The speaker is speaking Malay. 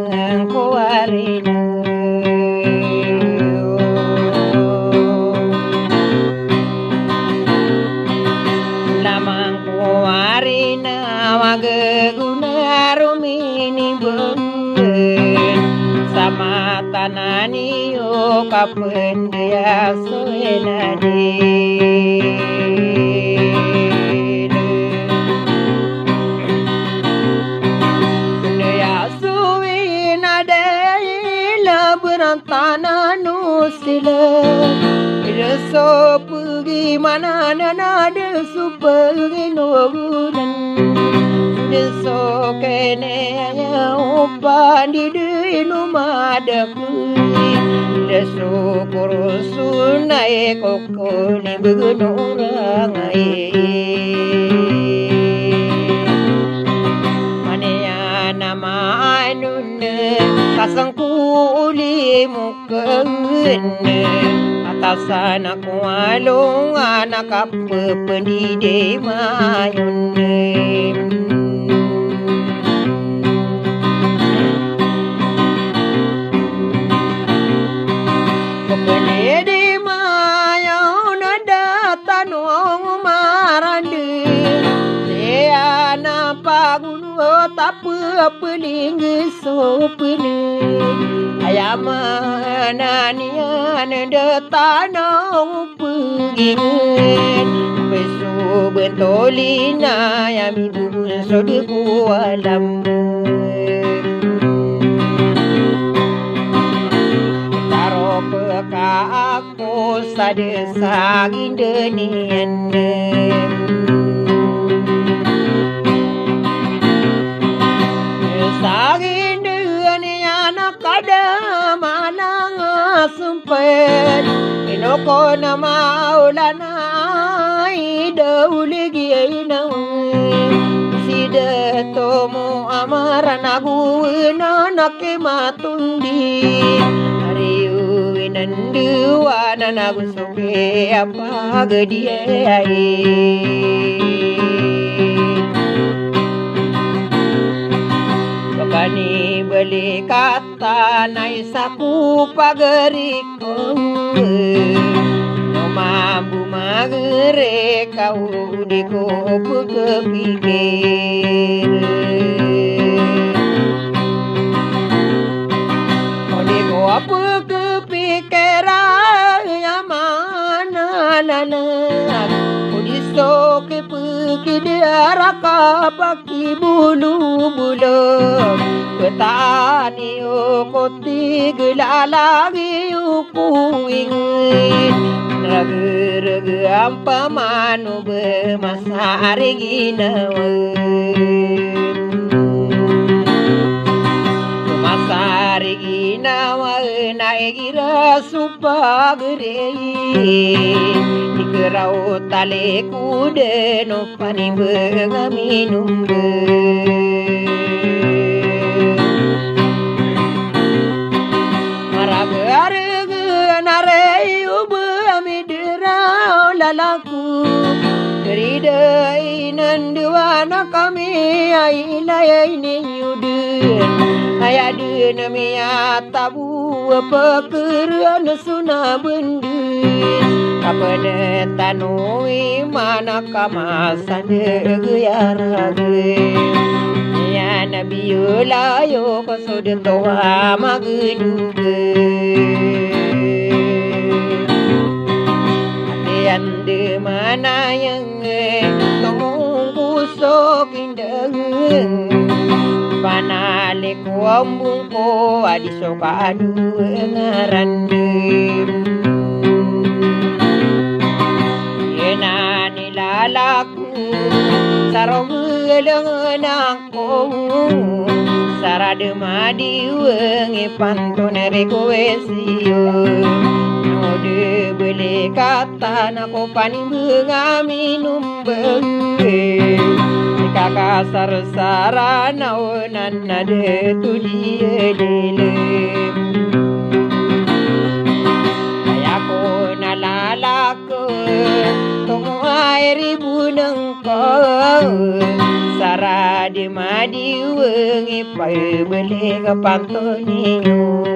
mengkuarina lamang kuarina wageguna rumini benden sama tanani yo kapendya soenade Berantana nusila Reso pergi mana nada supagi nogulan Deso kene ya upan di dinu madaku Deso kurusun naik koko ni begunurang Mania nama anune kasangku uli mukene atasan aku alung anak apa pendide mayune pendide mayune datan wong marande leana pagunu apa linggi sopene ayamana nian de tanau pegingen besu bentolina yami bubun sode kualam taro peka aku sade saginde nian kada manang sumpet inoko na maulana idawligi ina sida tomu amarana guina nakematundi ariu inandu wana nagusoke apa gediai Kani beli kata naisaku pageriko no mampu magere kau dikopu kepikir Odiko apa kepikiran yang mana lanak Odiso kepiki diaraka paki bulu-bulu Petani koti gelalagi ku ingin Raga-raga ampa manu bermasari ginawa Masari ginawa naigira supagere Ikerau tale kude no panimbenga minumbe Maraga-raga narayu beramidirau lalaku Keridai nanduana kami ailai ninyudun Ayadun miya tabu pekeran suna bendus Kapane tanui mana kamasan geyarage Ya nabi yulayo kosodin toha mageduge Ande mana yang tunggu sok indah Panale ko ambung ko adisoka adu ngarande Yena nilalaku sarong aku sarade madi wengi pantone rekoesio Node beli kata nako paning bunga minum benge Kakak sar-sara naunan nade tulie dele Ayako nalalako Tong airi buneng ko Sarade madi madi wengi pai beli ke pantoninyo.